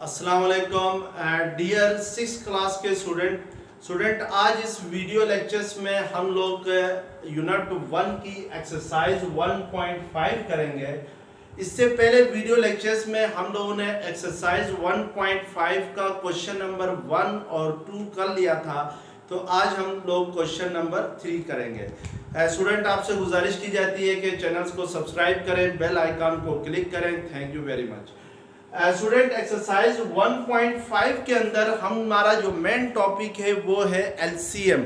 अस्सलाम वालेकुम dear 6th class के स्टूडेंट आज इस वीडियो लेक्चर्स में हम लोग यूनिट 1 की एक्सरसाइज 1.5 करेंगे। इससे पहले वीडियो लेक्चर्स में हम लोगों ने एक्सरसाइज 1.5 का क्वेश्चन नंबर 1 और 2 कर लिया था, तो आज हम लोग क्वेश्चन नंबर 3 करेंगे। स्टूडेंट आपसे गुजारिश की जाती है कि चैनल्स को सब्सक्राइब करें, बेल आइकन को क्लिक करें। Thank you very much. Student exercise 1.5 के अंदर हमारा जो मेन टॉपिक है वो है एलसीएम।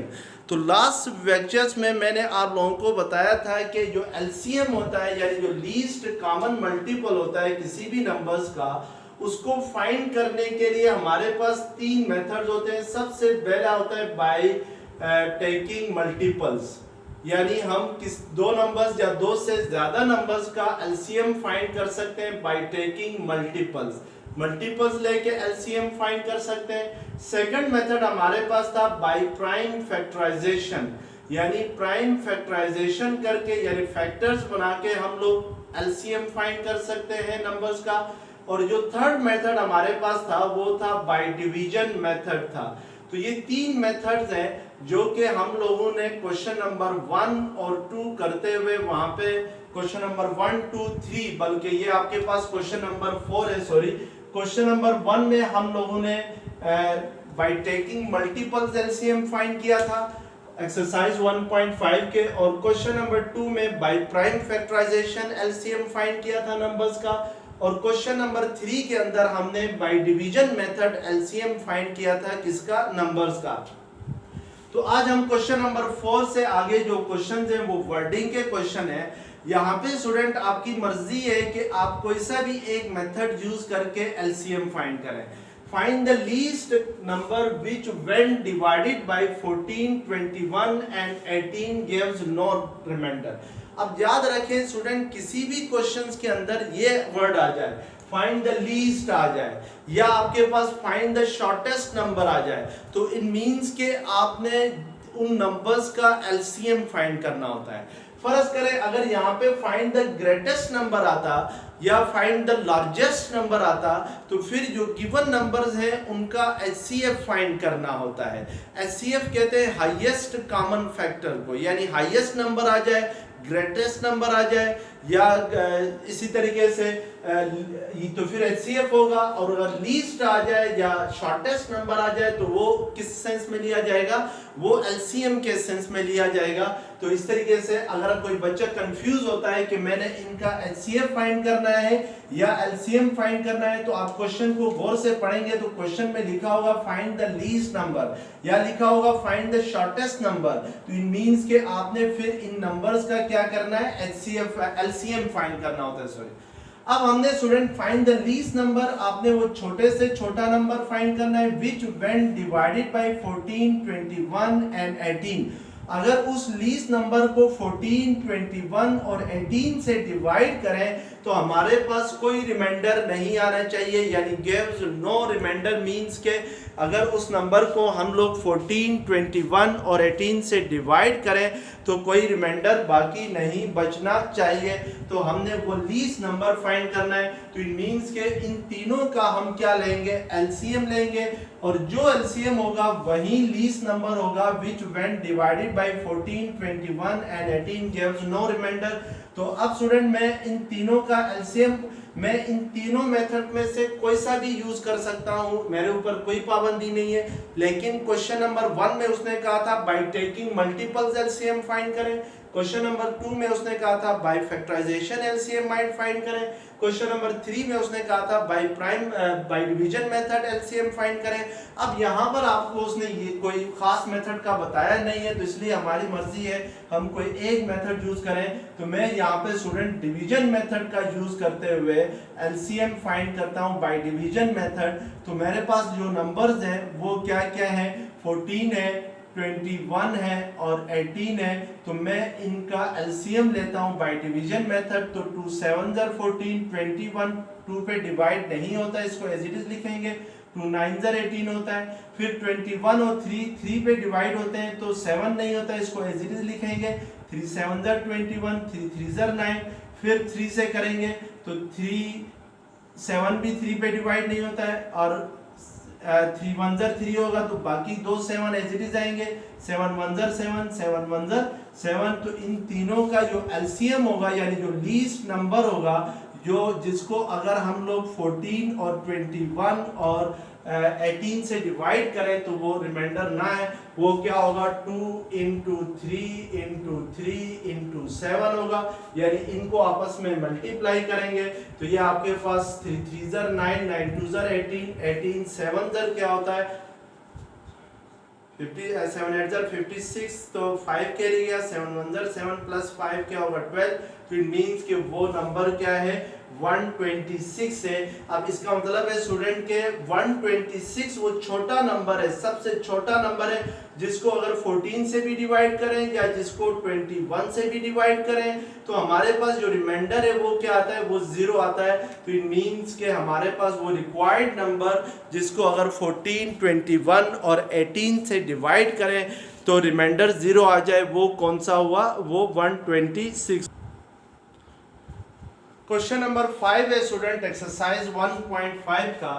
तो लास्ट लेक्चर्स में मैंने आप लोगों को बताया था कि जो एलसीएम होता है यानी जो लीस्ट कॉमन मल्टीपल होता है किसी भी नंबर्स का, उसको फाइंड करने के लिए हमारे पास 3 मेथड्स होते हैं। सबसे पहला होता है बाय टेकिंग मल्टीपल्स, यानी हम दो नंबर्स या दो से ज्यादा नंबर्स का एलसीएम फाइंड कर सकते हैं बाय टेकिंग मल्टीपल्स लेके एलसीएम फाइंड कर सकते हैं। सेकंड मेथड हमारे पास था बाय प्राइम फैक्टराइजेशन, यानी प्राइम फैक्टराइजेशन करके यानी फैक्टर्स बना के हम लोग एलसीएम फाइंड कर सकते हैं नंबर्स का। और जो थर्ड मेथड हमारे पास था वो था बाय डिवीजन मेथड था। तो ये 3 मेथड्स हैं जो कि हम लोगों ने क्वेश्चन नंबर 1 और 2 करते हुए वहां पे क्वेश्चन नंबर 1, 2, 3 बल्कि ये आपके पास क्वेश्चन नंबर 4 है, सॉरी। क्वेश्चन नंबर 1 में हम लोगों ने by taking multiples LCM find किया था एक्सरसाइज 1.5 के, और क्वेश्चन नंबर 2 में by prime factorization LCM find किया था नंबर्स का, और क्वेश्चन नंबर 3 के अंदर हमने bye division method LCM find किया था किसका, नंबर्स का। तो आज हम क्वेश्चन नंबर 4 से आगे जो क्वेश्चन हैं वो वर्डिंग के क्वेश्चन है। यहाँ पे स्टूडेंट आपकी मर्जी है कि आप कोई सा भी एक मेथड यूज करके एलसीएम फाइंड करें। Find the least number which when divided by 14, 21 and 18 gives no remainder. अब याद रखें स्टूडेंट, किसी भी क्वेश्चंस के अंदर ये वर्ड आ जाए, फाइंड द लीस्ट आ जाए या आपके पास फाइंड द शॉर्टेस्ट नंबर आ जाए, तो इट मींस के आपने उन नंबर्स का एलसीएम फाइंड करना होता है। फर्ज करें अगर यहाँ पे फाइंड द ग्रेटेस्ट नंबर आता या फाइंड द लार्जेस्ट नंबर आता, तो फिर जो गिवन नंबर्स हैं उनका एचसीएफ फाइंड करना होता है। एचसीएफ कहते हैं हाईएस्ट कॉमन फैक्टर को, यानी हाईएस्ट नंबर आ जाए, ग्रेटेस्ट नंबर आ जाए या इसी तरीके से तो फिर एचसीएफ होगा, और अगर लीस्ट आ जाए या शॉर्टेस्ट नंबर आ जाए तो वो किस सेंस में लिया जाएगा, वो एलसीएम के सेंस में लिया जाएगा। तो इस तरीके से अगर कोई बच्चा कंफ्यूज होता है कि मैंने इनका एचसीएफ फाइंड करना है या एलसीएम फाइंड करना है, तो आप क्वेश्चन को गौर से पढ़ेंगे तो क्वेश्चन में लिखा होगा फाइंड द लीस्ट नंबर या लिखा होगा फाइंड द शॉर्टेस्ट नंबर। तो इट मींस कि आपने फिर इन नंबर्स का क्या करना है, एचसीएफ एलसीएम फाइंड करना होता है, सॉरी। अब हमने student find the least number, आपने वो छोटे से छोटा नंबर फाइंड करना है which when divided by 14, 21 and 18। अगर उस लीस्ट नंबर को 14, 21 और 18 से डिवाइड करें तो हमारे पास कोई रिमाइंडर नहीं आना चाहिए, यानी गिव्स नो रिमाइंडर मींस के अगर उस नंबर को हम लोग 14, 21 और 18 से डिवाइड करें तो कोई रिमाइंडर बाकी नहीं बचना चाहिए। तो हमने वो लीस्ट नंबर फाइंड करना है, तो इट मींस के इन तीनों का हम क्या लेंगे, एलसीएम लेंगे, और जो एलसीएम होगा वही लीस्ट नंबर होगा which when divided by 14, 21 and 18 gives no remainder. तो अब स्टूडेंट मैं इन तीनों का एलसीएम, मैं इन तीनों मेथड में से कोई सा भी यूज कर सकता हूं, मेरे ऊपर कोई पाबंदी नहीं है। लेकिन क्वेश्चन नंबर 1 में उसने कहा था by taking multiples LCM find करें, क्वेश्चन नंबर 2 में उसने कहा था बाय फैक्टराइजेशन एलसीएम फाइंड करें, क्वेश्चन नंबर 3 में उसने कहा था bye division method LCM find करें। अब यहाँ पर आपको उसने ये कोई खास मेथड का बताया नहीं है, तो इसलिए हमारी मर्जी है हम कोई एक मेथड यूज करें। तो मैं यहाँ पे स्टूडेंट डिवीजन मेथड का यूज करते हुए एलसीएम फाइंड करता हूँ बाय डिवीजन मेथड। तो मेरे पास जो नंबर्स हैं वो क्या क्या है, 14 है, 21 है और 18 है, तो मैं इनका एलसीएम लेता हूं बाय डिवीजन मेथड। तो 2 7 14, 21 2 पे डिवाइड नहीं होता, इसको एज इट इज लिखेंगे, 2 9 18 होता है। फिर 21 और 3 पे डिवाइड होते हैं तो 7 नहीं होता, इसको एज इट इज लिखेंगे, 3 7 21, 3 3 9। फिर 3 से करेंगे तो 3 7 भी 3 पे डिवाइड नहीं होता है, और 3 1 ज़र 3 होगा तो बाकी दो 7 एज इट इज आएंगे, 7 1 ज़र 7, 7 1 ज़र 7। तो इन तीनों का जो एलसीएम होगा यानी जो लीस्ट नंबर होगा, जो जिसको अगर हम लोग 14 और 21 और 18 से डिवाइड करें तो वो रिमाइंडर ना है, वो क्या होगा 2 इंटू 3 इंटू 3 इंटू 7 होगा, यानी इनको आपस में मल्टीप्लाई करेंगे तो ये आपके पास 3 3 ज़र 9, 9 2 ज़र 18, 18 7 ज़र क्या होता है 50, 7 8 ज़र 56, तो 5 कैरी गया, 7 1 ज़र 7 प्लस 5 क्या होगा 12। तो इट मींस कि वो नंबर क्या है 126 है। अब इसका मतलब है स्टूडेंट के 126 वो छोटा नंबर है, सबसे छोटा नंबर है, जिसको अगर 14 से भी डिवाइड करें या जिसको 21 से भी डिवाइड करें तो हमारे पास जो रिमाइंडर है वो क्या आता है, वो 0 आता है। तो इट मींस के हमारे पास वो रिक्वायर्ड नंबर जिसको अगर 14, 21 और 18 से डिवाइड करें तो रिमाइंडर 0 आ जाए, वो कौन सा हुआ, वो 126। क्वेश्चन नंबर 5 है स्टूडेंट एक्सरसाइज 1.5 का,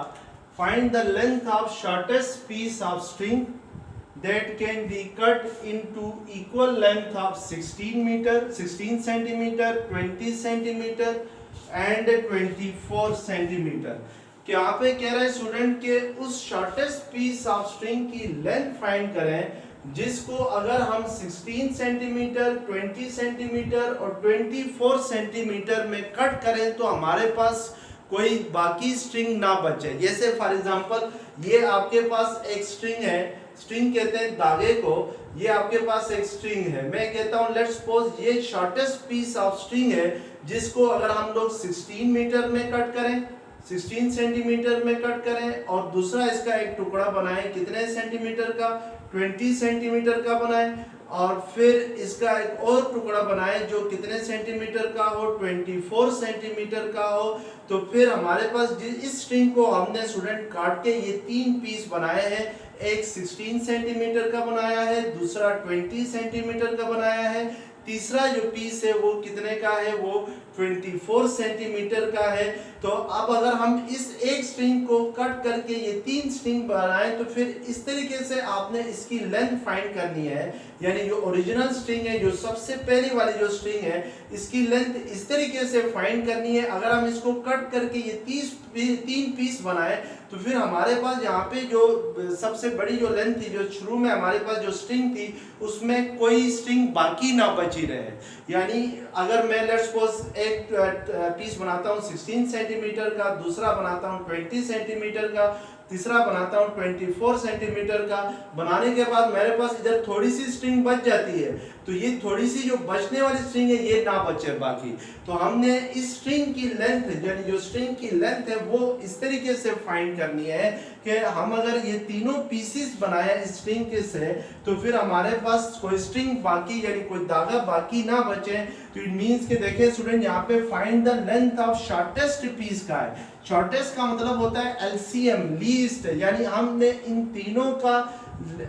find the length of shortest piece of string that can be cut into equal length of 16 meter, 16 centimeter, 20 centimeter and 24 centimeter। कि यहाँ पे कह रहा है स्टूडेंट के उस शॉर्टेस्ट पीस ऑफ स्ट्रिंग की लेंथ फाइंड करें जिसको अगर हम 16 सेंटीमीटर, 20 सेंटीमीटर और 24 सेंटीमीटर में कट करें तो हमारे पास कोई बाकी स्ट्रिंग ना बचे। जैसे फॉर एग्जांपल ये आपके पास एक स्ट्रिंग है, स्ट्रिंग कहते हैं धागे को, ये आपके पास एक स्ट्रिंग है, मैं कहता हूं लेट्स सपोज ये शॉर्टेस्ट पीस ऑफ स्ट्रिंग है जिसको अगर हम लोग 16 मीटर में कट करें, 16 सेंटीमीटर में कट करें और दूसरा इसका एक टुकड़ा बनाएं कितने सेंटीमीटर का, 20 सेंटीमीटर का बनाएं, और फिर इसका एक और टुकड़ा बनाएं जो कितने सेंटीमीटर का हो, 24 सेंटीमीटर का हो। तो फिर हमारे पास इस स्ट्रिंग को हमने स्टूडेंट काट के ये 3 पीस बनाए हैं, एक 16 सेंटीमीटर का बनाया है, दूसरा 20 सेंटीमीटर का बनाया है, तीसरा जो पीस है वो कितने का है, वो 24 सेंटीमीटर का है। तो अब अगर हम इस एक स्ट्रिंग को कट करके ये 3 स्ट्रिंग बनाएं तो फिर इस तरीके से आपने इसकी लेंथ फाइंड करनी है, यानी जो ओरिजिनल स्ट्रिंग है, जो सबसे पहली वाली जो स्ट्रिंग है, इसकी लेंथ इस तरीके से फाइंड करनी है। अगर हम इसको कट करके ये 3 पीस बनाए तो फिर हमारे पास यहाँ पे जो सबसे बड़ी जो लेंथ थी, जो शुरू में हमारे पास जो स्ट्रिंग थी, उसमें कोई स्ट्रिंग बाकी ना बची रहे। यानी अगर मैं लेट्स सपोज एक पीस बनाता हूँ 16 सेंटीमीटर का, दूसरा बनाता हूँ 20 सेंटीमीटर का, तीसरा बनाता हूँ 24 सेंटीमीटर का, बनाने के बाद मेरे पास इधर थोड़ी सी स्ट्रिंग बच जाती है, तो ये थोड़ी सी जो बचने वाली स्ट्रिंग है ये ना बचे बाकी। तो हमने इस स्ट्रिंग की लेंथ, यानी जो स्ट्रिंग की लेंथ है वो इस तरीके से फाइंड करनी है कि हम अगर ये तीनों पीसेस बनाए इस स्ट्रिंग के से तो फिर हमारे पास कोई स्ट्रिंग बाकी यानी कोई धागा बाकी ना बचे। तो इट मींस के देखें स्टूडेंट यहाँ पे find the length of shortest piece का है। शॉर्टेस्ट का मतलब होता है एलसीएम, लीस्ट, यानी हमने इन तीनों का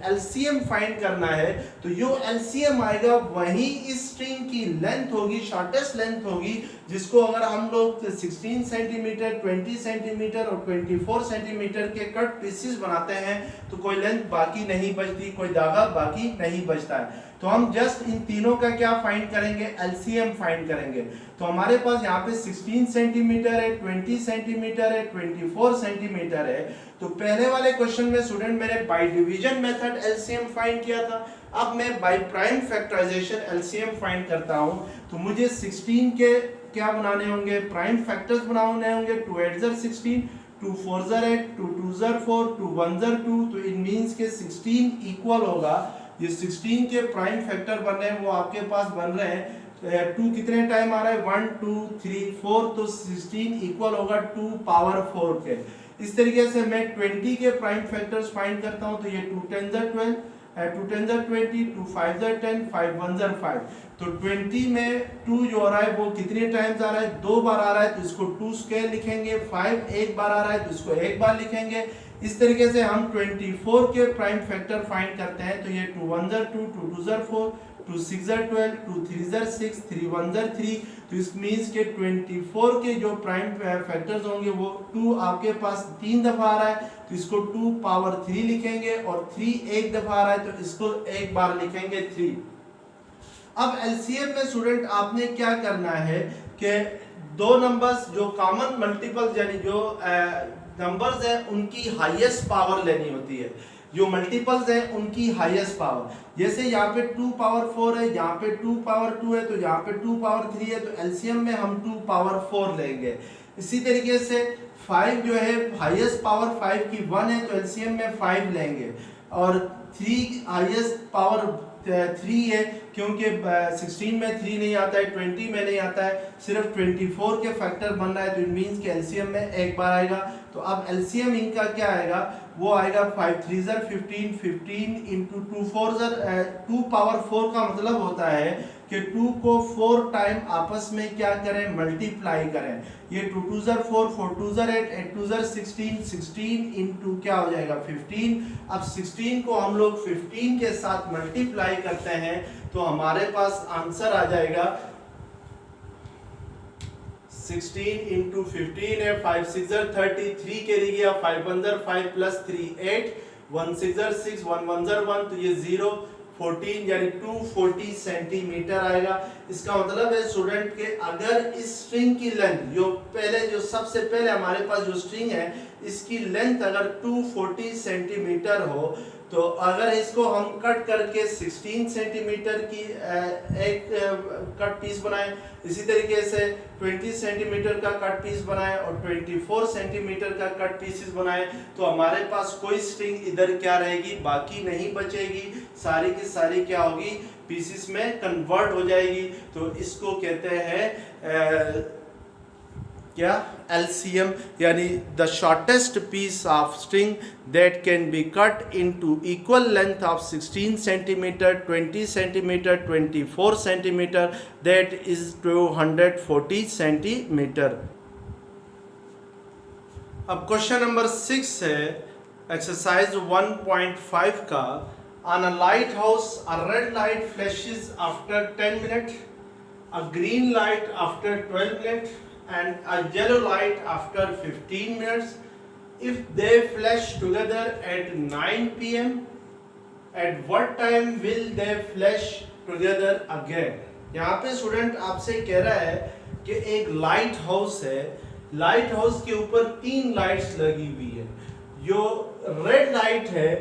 एलसीएम फाइंड करना है। तो जो एलसीएम आएगा वही इस स्ट्रिंग की लेंथ होगी, शॉर्टेस्ट लेंथ होगी, जिसको अगर हम लोग 16 सेंटीमीटर, 20 सेंटीमीटर और 24 सेंटीमीटर के कट पीसेस बनाते हैं तो कोई लेंथ बाकी नहीं बचती, कोई धागा बाकी नहीं बचता है। तो हम जस्ट इन तीनों का क्या फाइंड करेंगे, एलसीएम फाइंड करेंगे। तो हमारे पास यहाँ पे 16 सेंटीमीटर है, 20 सेंटीमीटर है, 24 सेंटीमीटर है। तो पहले वाले क्वेश्चन में स्टूडेंट मैंने by division method LCM find किया था, अब मैं by prime factorization LCM find करता हूं। तो मुझे 16 के क्या बनाने होंगे, प्राइम फैक्टर्स बनाने होंगे। 2 8 ज़र 16, 2 4 ज़र 8, 2 2 ज़र 4, 2 1 ज़र 2। तो इट मींस के 16 इक्वल होगा, ये 16 के प्राइम फैक्टर बन रहे हैं वो आपके पास बन रहे हैं। 2 कितने टाइम आ रहा है, 1 2 3 4, तो 16 इक्वल होगा 2 पावर 4 के। इस तरीके से मैं 20 के प्राइम फैक्टर्स फाइंड करता हूं। तो ये 2 10 ज़र 12, 2 10 ज़र 20, 2 5 ज़र 10, 5 1 ज़र 5। तो 20 में 2 जो आ रहा है वो कितने टाइम्स आ रहा है, 2 बार आ रहा है, तो इसको 2 स्क्वायर लिखेंगे। 5 एक बार आ रहा है तो इसको एक बार लिखेंगे। इस तरीके से हम 24 के प्राइम फैक्टर फाइंड करते हैं। तो ये 2 1 ज़र 2, 2 2 ज़र 4, 2 6 12, 2 3 6, 3 1 3। तो इस मीन्स के 24 के जो प्राइम फैक्टर्स होंगे वो 2 आपके पास 3 दफा आ रहा है तो इसको 2 पावर 3 लिखेंगे, और 3 एक दफा आ रहा है तो इसको एक बार लिखेंगे 3। अब एलसीएम में स्टूडेंट आपने क्या करना है कि दो नंबर्स जो कॉमन मल्टीपल्स यानी जो नंबर्स हैं उनकी हाईएस्ट पावर लेनी होती है, जो मल्टीपल्स हैं उनकी हाईएस्ट पावर। जैसे यहाँ पे 2 पावर 4 है, यहाँ पे 2 पावर 2 है, तो यहाँ पे 2 पावर 3 है, तो एलसीएम में हम 2 पावर 4 लेंगे। इसी तरीके से 5 जो है हाईएस्ट पावर 5 की 1 है, तो एलसीएम में 5 लेंगे, और 3 हाईएस्ट पावर 3 है क्योंकि 16 में 3 नहीं आता है, 20 में नहीं आता है, सिर्फ 24 के फैक्टर बन रहा है, तो इट मीन्स कि एलसीएम में एक बार आएगा। तो अब एलसीएम इनका क्या आएगा, वो आएगा 5 3 15, 15 इंटू 2 4 2 पावर 4 का मतलब होता है कि 2 को 4 टाइम आपस में क्या करें, मल्टीप्लाई करें। ये 2 2 4, 4 2 8, 8 2 16, 16 इंटू क्या हो जाएगा 15। अब 16 को हम लोग 15 के साथ मल्टीप्लाई करते हैं तो हमारे पास आंसर आ जाएगा 16 इंटू 15 है, 5 6 30, 3 कैरी गया, 5 1 5 प्लस 3 8, 1 6 6, 1 1 1, तो ये 0 14 यानी 240 सेंटीमीटर आएगा। इसका मतलब है स्टूडेंट के अगर इस स्ट्रिंग की लेंथ जो सबसे पहले हमारे पास जो स्ट्रिंग है इसकी लेंथ अगर 240 सेंटीमीटर हो, तो अगर इसको हम कट करके 16 सेंटीमीटर की एक कट पीस बनाएं, इसी तरीके से 20 सेंटीमीटर का कट पीस बनाएं और 24 सेंटीमीटर का कट पीसेस बनाएं, तो हमारे पास कोई स्ट्रिंग इधर क्या रहेगी, बाकी नहीं बचेगी, सारी की सारी क्या होगी, पीसेस में कन्वर्ट हो जाएगी। तो इसको कहते हैं क्या, LCM, यानी the shortest piece of string that can be cut into equal length of 16 centimetre, 20 centimetre, 24 centimetre, that is 240 centimetre. अब क्वेश्चन नंबर 6 है एक्सरसाइज 1.5 का। On a lighthouse a red light flashes after 10 minute, a green light after 12 minute and a yellow light after 15 minutes. If they flash together at 9 p.m, at what time will they flash together again? यहाँ पे student आपसे कह रहा है कि एक light house है, light house के ऊपर 3 लाइट्स लगी हुई है। जो रेड लाइट है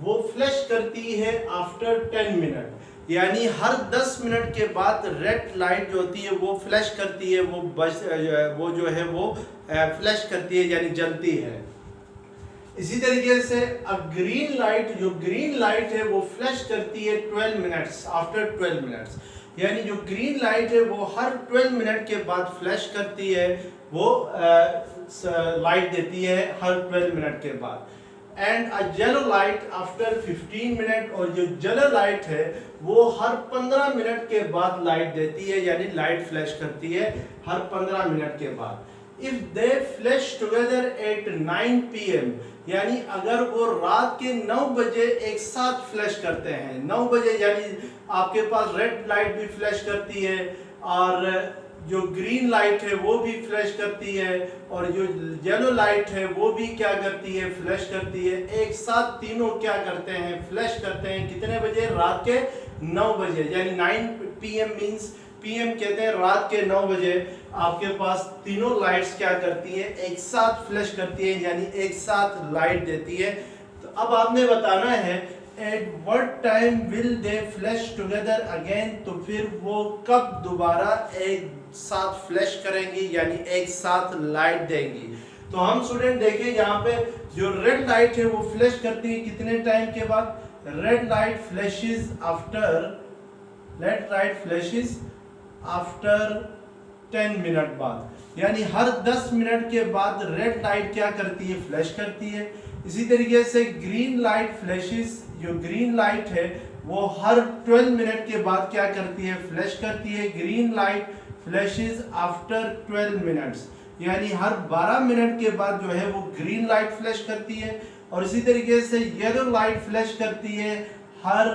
वो फ्लैश करती है आफ्टर 10 मिनट, यानी हर 10 मिनट के बाद रेड लाइट जो होती है वो फ्लैश करती है, वो जो है वो फ्लैश करती है यानी जलती है। इसी तरीके से ग्रीन लाइट, जो ग्रीन लाइट है वो फ्लैश करती है 12 मिनट्स, आफ्टर 12 मिनट्स, यानी जो ग्रीन लाइट है वो हर 12 मिनट के बाद फ्लैश करती है, वो लाइट देती है हर 12 मिनट के बाद। And a yellow light after 15 minute, और जो येलो लाइट है वो हर 15 मिनट के बाद लाइट देती है, यानी लाइट फ्लैश करती है हर 15 मिनट के बाद। If they flash together at 9 PM, यानी अगर वो रात के 9 बजे एक साथ फ्लैश करते हैं, 9 बजे यानी आपके पास रेड लाइट भी फ्लैश करती है और जो ग्रीन लाइट है वो भी फ्लैश करती है, और जो येलो लाइट है वो भी क्या करती है, फ्लैश करती है, एक साथ तीनों क्या करते हैं, फ्लैश करते हैं। कितने बजे, रात के 9 बजे, यानी 9 PM मींस PM कहते हैं रात के 9 बजे आपके पास तीनों लाइट्स क्या करती हैं, एक साथ फ्लैश करती है, यानी एक साथ लाइट देती है। तो अब आपने बताना है at what time will they flash together again, तो फिर वो कब दोबारा एक साथ फ्लैश करेंगी यानी एक साथ लाइट देंगी। तो हम स्टूडेंट देखें यहाँ पे जो रेड लाइट है वो फ्लैश करती है कितने टाइम के बाद, red light flashes after 10 minute बाद, यानी हर 10 मिनट के बाद रेड लाइट क्या करती है, फ्लैश करती है। इसी तरीके से ग्रीन लाइट फ्लैशेस, जो ग्रीन लाइट है वो हर 12 मिनट के बाद क्या करती है, फ्लैश करती है। Green light flashes after 12 minutes, यानी हर 12 मिनट के बाद जो है वो ग्रीन लाइट फ्लैश करती है। और इसी तरीके से येलो लाइट फ्लैश करती है हर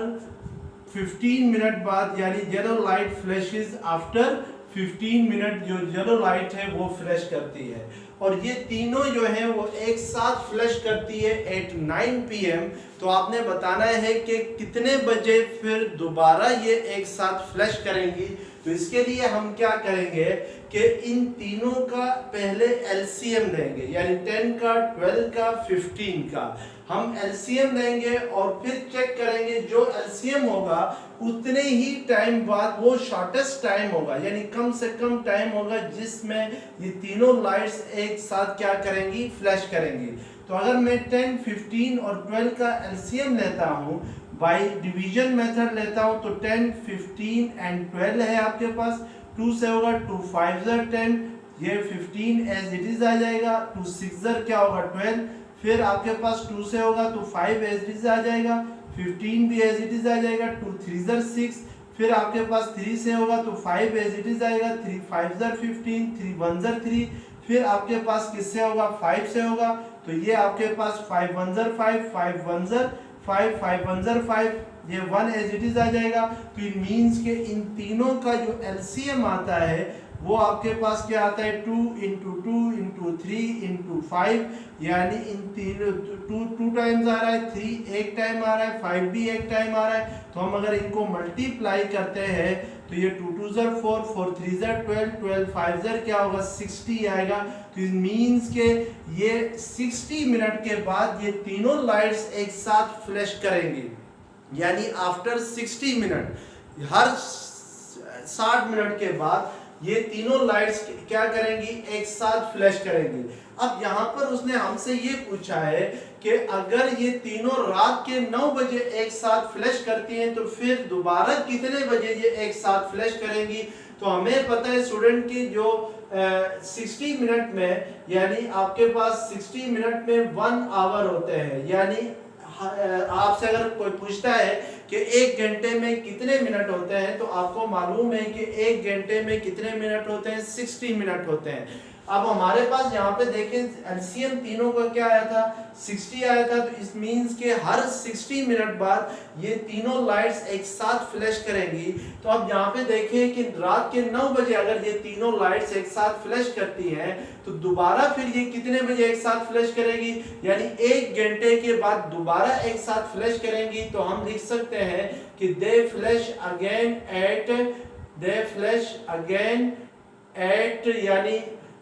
15 मिनट बाद, यानी yellow light flashes after 15 minute जो येलो लाइट है वो फ्लैश करती है। और ये तीनों जो है वो एक साथ फ्लैश करती है एट 9 PM। तो आपने बताना है कि कितने बजे फिर दोबारा ये एक साथ फ्लैश करेंगी। तो इसके लिए हम क्या करेंगे कि इन तीनों का पहले एलसीएम लेंगे, यानी 10 का, 12 का, 15 का हम एलसीएम लेंगे और फिर चेक करेंगे जो एलसीएम होगा उतने ही टाइम बाद वो शॉर्टेस्ट टाइम होगा, यानी कम से कम टाइम होगा जिसमें ये तीनों लाइट्स एक साथ क्या करेंगी, फ्लैश करेंगी। तो अगर मैं 10, 15 और 12 का एलसीएम लेता हूँ, बाय डिवीजन मेथड लेता हूँ, तो 10, 15 एंड 12 है आपके पास। 2 से होगा 2 5 10, ये 15 एज इट इज आ जाएगा। 2 6 क्या होगा 12, फिर आपके पास 2 से होगा तो 5 एज इट इज आ जाएगा, 15 भी एज इट इज आ जाएगा। 2 3 6, फिर आपके पास 3 से होगा तो 5 एज इट इज आएगा। 3 5 15, 3 1 3, फिर आपके पास किससे होगा, 5 से होगा, तो ये आपके पास 5 1 5, 5 1 5, 5 1 5, ये 1 एज इट इज आ जाएगा। तो इट मीन्स के इन तीनों का जो एलसीएम आता है वो आपके पास क्या आता है, 2 इंटू 2 इंटू 3 इंटू 5, यानी इन तीनों 2 टाइम्स आ रहा है, 3 एक टाइम आ रहा है, 5 भी एक टाइम आ रहा है। तो हम अगर इनको मल्टीप्लाई करते हैं तो ये 2 2 4, 4 3 12, 12 5 क्या होगा, 60 आएगा। तो इट मीन्स के ये 60 मिनट के बाद ये तीनों लाइट्स एक साथ फ्लैश करेंगी, यानी आफ्टर 60 मिनट, हर 60 मिनट के बाद ये तीनों लाइट्स क्या करेंगी, एक साथ फ्लैश करेंगी। अब यहाँ पर उसने हमसे ये पूछा है कि अगर ये तीनों रात के 9 बजे एक साथ फ्लैश करती हैं तो फिर दोबारा कितने बजे ये एक साथ फ्लैश करेंगी। तो हमें पता है स्टूडेंट की जो 60 मिनट में, यानी आपके पास 60 मिनट में 1 आवर होते हैं, यानी आपसे अगर कोई पूछता है कि 1 घंटे में कितने मिनट होते हैं, तो आपको मालूम है कि 1 घंटे में कितने मिनट होते हैं, 60 मिनट होते हैं। अब हमारे पास यहाँ पे देखें एलसीएम तीनों का क्या आया था, 60 आया था। तो इस मीन्स के हर 60 मिनट बाद ये तीनों लाइट्स एक साथ फ्लैश करेंगी। तो अब यहाँ पे देखें कि रात के 9 बजे अगर ये तीनों लाइट्स एक साथ फ्लैश करती हैं तो दोबारा फिर ये कितने बजे एक साथ फ्लैश करेगी, यानी 1 घंटे के बाद दोबारा एक साथ फ्लैश करेंगी। तो हम लिख सकते हैं कि दे फ्लैश अगेन एट, यानी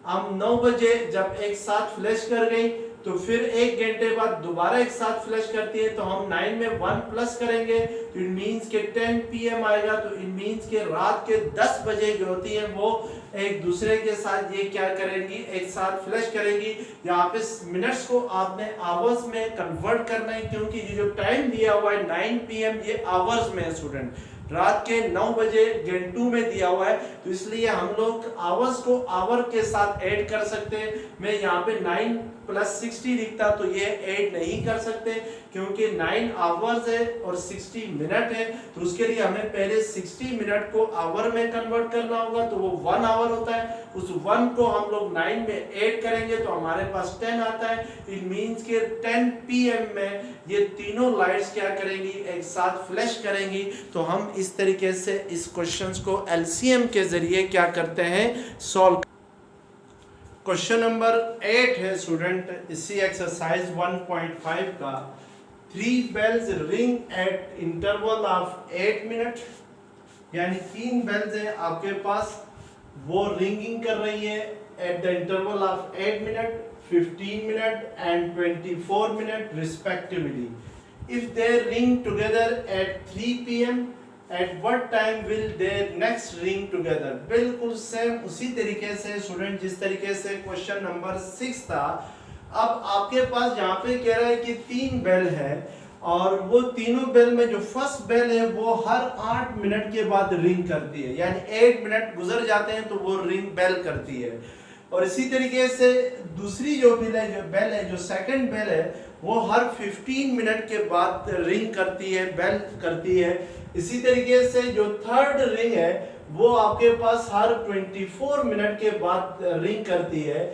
हम 9 बजे जब एक साथ फ्लैश कर गई तो फिर 1 घंटे बाद दोबारा एक साथ फ्लैश करती है, तो हम 9 में 1 प्लस करेंगे तो इट मींस के 10 PM आएगा। तो इट मींस के रात के 10 बजे जो होती है वो एक दूसरे के साथ ये क्या करेंगी, एक साथ फ्लैश करेंगी। यहाँ पे मिनट्स को आपने आवर्स में कन्वर्ट करना है, क्योंकि ये जो टाइम दिया हुआ है 9 PM ये आवर्स में है स्टूडेंट, रात के 9 बजे Gen 2 में दिया हुआ है, तो इसलिए हम लोग आवर्स को आवर के साथ ऐड कर सकते हैं। मैं यहाँ पे 9 + 60 लिखता तो ये ऐड नहीं कर सकते, क्योंकि 9 आवर्स है और 60 मिनट है। तो उसके लिए हमें पहले 60 मिनट को आवर में कन्वर्ट करना होगा, तो वो 1 आवर होता है। उस 1 को हम लोग 9 में ऐड करेंगे तो हमारे पास 10 आता है। इट मीन्स के 10 PM में ये तीनों लाइट्स क्या करेंगी, एक साथ फ्लैश करेंगी। तो हम इस तरीके से इस क्वेश्चंस को एलसीएम के जरिए क्या करते हैं, सॉल्व। क्वेश्चन नंबर 8 है स्टूडेंट, इसी एक्सरसाइज 1.5 का। 3 bells ring at interval of 8 minute, यानी 3 बेल्स हैं आपके पास, वो रिंगिंग कर रही है at the interval of 8 minute, 15 minute and 24 minute respectively. If they ring together at 3 PM, at what time will their next ring together। बिल्कुल same उसी तरीके से स्टूडेंट जिस तरीके से क्वेश्चन नंबर 6 था। अब आपके पास यहाँ पे कह रहा है कि 3 बेल है और वो तीनों बेल में जो फर्स्ट बेल है वो हर 8 मिनट के बाद रिंग करती है, यानी 8 मिनट गुजर जाते हैं तो वो रिंग बेल करती है। और इसी तरीके से दूसरी जो बेल है, जो सेकंड बेल है, वो हर 15 मिनट के बाद रिंग करती है, बेल करती है। इसी तरीके से जो थर्ड रिंग है वो आपके पास हर 24 मिनट के बाद रिंग करती है।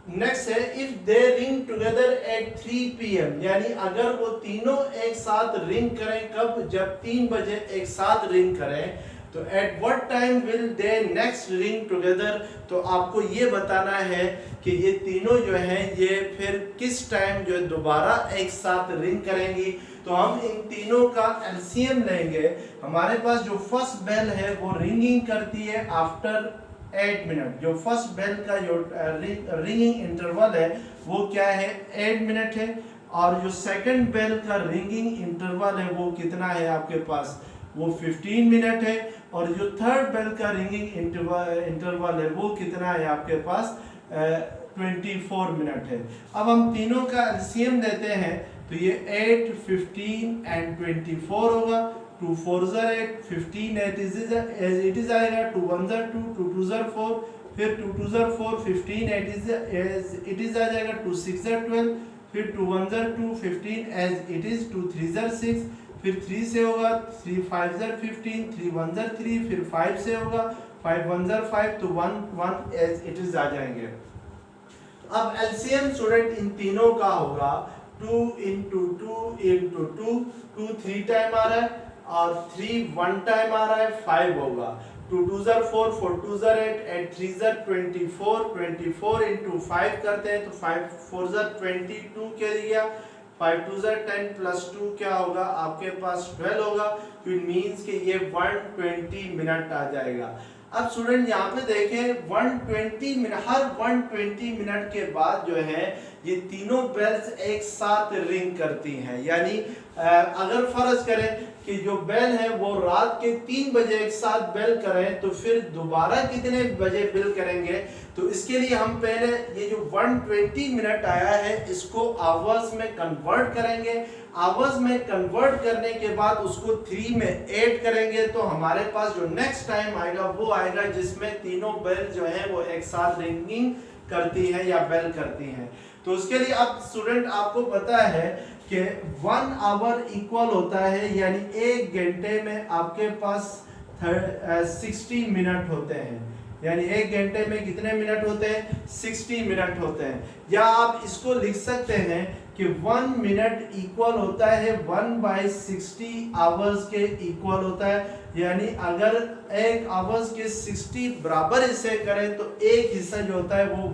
नेक्स्ट है if they ring together at 3 PM, यानी अगर वो तीनों एक साथ रिंग करें, कब? जब 3 बजे एक साथ रिंग करें, तो at what time will they next ring together, तो आपको ये बताना है कि ये तीनों जो हैं ये फिर किस टाइम जो है दोबारा एक साथ रिंग करेंगी। तो हम इन तीनों का एलसीएम लेंगे। हमारे पास जो फर्स्ट बेल है वो रिंगिंग करती है आफ्टर 8 मिनट, जो फर्स्ट बेल का जो रिंगिंग इंटरवल है वो क्या है? 8 मिनट है। और जो सेकंड बेल का रिंगिंग इंटरवल है वो कितना है आपके पास? वो 15 मिनट है। और जो थर्ड बेल का रिंगिंग इंटरवल है वो कितना है आपके पास? 24 मिनट है। अब हम तीनों का एलसीएम लेते हैं तो ये 8, 15 एंड 24 होगा। 2 4 8, 15 इट इज आएगा, 2 1 2, 2 2 4, फिर 2 2 4, 15 इट इज आ जाएगा, 2 6 12, फिर 2 1 2, 15 एज इट इज, 2 3 6, फिर 3 से होगा, 3 5 15, 3 1 3, फिर 5 से होगा, 5 1 5, तो 1 1 एज इट इज आ जाएंगे। अब एलसीएम स्टूडेंट इन तीनों का होगा 2 into 2 into 2, 2 3 टाइम आ रहा है और 3 1 टाइम आ रहा है, 5 होगा। 2 2 4, 4 2 8, 8 3 24, 24 into 5 करते हैं तो 5 4 22 के दिया, 5 2 10 प्लस 2 क्या होगा आपके पास? 12 होगा। तो इट मीन्स कि ये 120 मिनट आ जाएगा। अब स्टूडेंट यहाँ पे देखें 120 मिनट, हर 120 मिनट के बाद जो है ये तीनों बेल्स एक साथ रिंग करती हैं। यानी अगर फर्ज करें कि जो बेल है वो रात के 3 बजे एक साथ बेल करें तो फिर दोबारा कितने बजे बेल करेंगे? तो इसके लिए हम पहले ये जो 120 मिनट आया है इसको आवर्स में कन्वर्ट करेंगे। आवर्स में कन्वर्ट करने के बाद उसको 3 में ऐड करेंगे तो हमारे पास जो नेक्स्ट टाइम आएगा वो आएगा जिसमें तीनों बेल जो है वो एक साथ रिंगिंग करती है या बेल करती हैं। तो उसके लिए अब स्टूडेंट आपको पता है कि 1 आवर इक्वल होता है, यानी 1 घंटे में आपके पास 60 मिनट होते हैं। यानी 1 घंटे में कितने मिनट होते हैं? 60 मिनट होते हैं। या आप इसको लिख सकते हैं कि 1 मिनट इक्वल होता है 1/60 आवर्स के इक्वल होता है। यानी अगर 1 आवर्स के 60 बराबर हिस्से करें तो एक हिस्सा जो होता है वो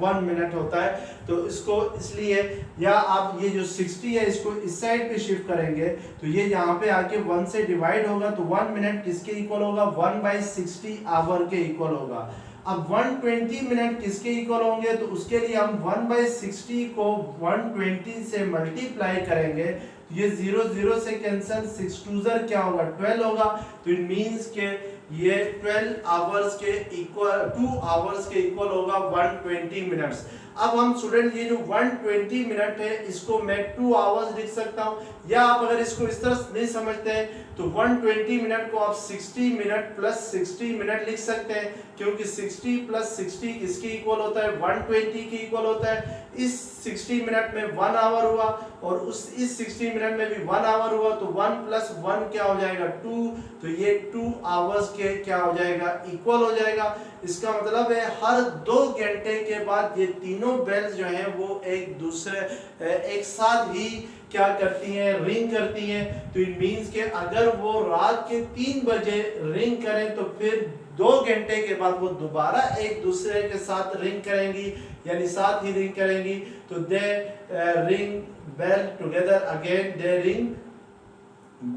1 मिनट होता है। तो इसको इसलिए, या आप ये जो 60 है इसको इस साइड पे शिफ्ट करेंगे तो ये यहाँ पे आके 1 से डिवाइड होगा तो 1 मिनट किसके इक्वल होगा? 1/60 आवर के इक्वल होगा। अब 120 मिनट किसके इक्वल होंगे? तो उसके लिए हम 1/60 को 120 से मल्टीप्लाई करेंगे, ये 0 0 से कैंसिल, 6 2 क्या होगा? 12 होगा। तो इट मींस के ये 12 आवर्स के इक्वल, 2 आवर्स के इक्वल होगा 120 मिनट्स। अब हम स्टूडेंट ये जो 120 मिनट है इसको मैं 2 आवर्स लिख सकता हूँ, या आप अगर इसको इस तरह नहीं समझते हैं तो 120 मिनट को आप 60 मिनट प्लस 60 मिनट लिख सकते हैं, क्योंकि 60 प्लस 60 किसके इक्वल होता है? 120 के इक्वल होता है। इस 60 मिनट में 1 आवर हुआ और इस 60 मिनट में भी 1 आवर हुआ तो 1 प्लस 1 क्या हो जाएगा? 2। तो ये 2 आवर्स के क्या हो जाएगा? इक्वल हो जाएगा। इसका मतलब है हर 2 घंटे के बाद ये तीनों बेल्स जो हैं वो एक साथ ही क्या करती हैं? रिंग करती हैं। तो इट मींस कि अगर वो रात के 3 बजे रिंग करें तो फिर 2 घंटे के बाद वो दोबारा एक दूसरे के साथ रिंग करेंगी, यानी साथ ही रिंग करेंगी। तो दे रिंग बेल टुगेदर अगेन, दे रिंग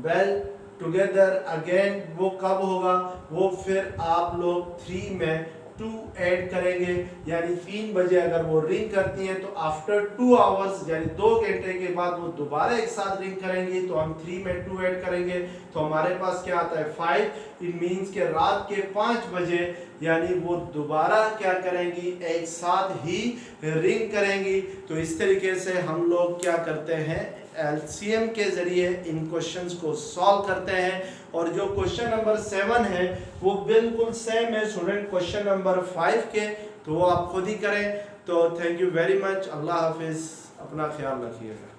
बेल टुगेदर अगेन। वो कब होगा? वो फिर आप लोग 3 में 2 ऐड करेंगे, यानी 3 बजे अगर वो रिंग करती हैं तो आफ्टर 2 आवर्स यानी 2 घंटे के बाद वो दोबारा एक साथ रिंग करेंगी तो हम 3 में 2 ऐड करेंगे तो हमारे पास क्या आता है? 5। इट मींस के रात के 5 बजे यानी वो दोबारा क्या करेंगी? एक साथ ही रिंग करेंगी। तो इस तरीके से हम लोग क्या करते हैं? एलसीएम के जरिए इन क्वेश्चंस को सॉल्व करते हैं। और जो क्वेश्चन नंबर 7 है वो बिल्कुल सेम है स्टूडेंट क्वेश्चन नंबर 5 के, तो वो आप खुद ही करें। तो थैंक यू वेरी मच। अल्लाह हाफिज़, अपना ख्याल रखिएगा।